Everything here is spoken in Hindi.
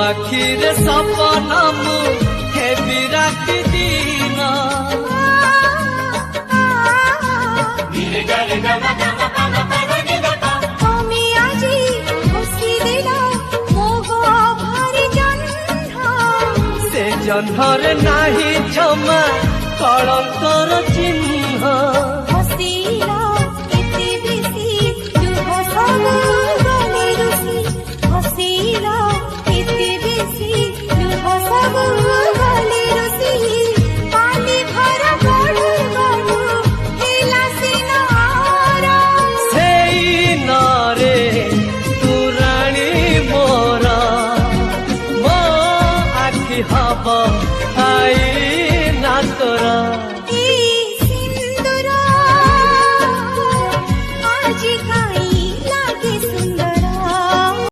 आखिर सपना मु हे विराट दिन से जन्हर नाही क्षमा कलंकर चिन्ह हब आई ना तोरा सिंदूर आज का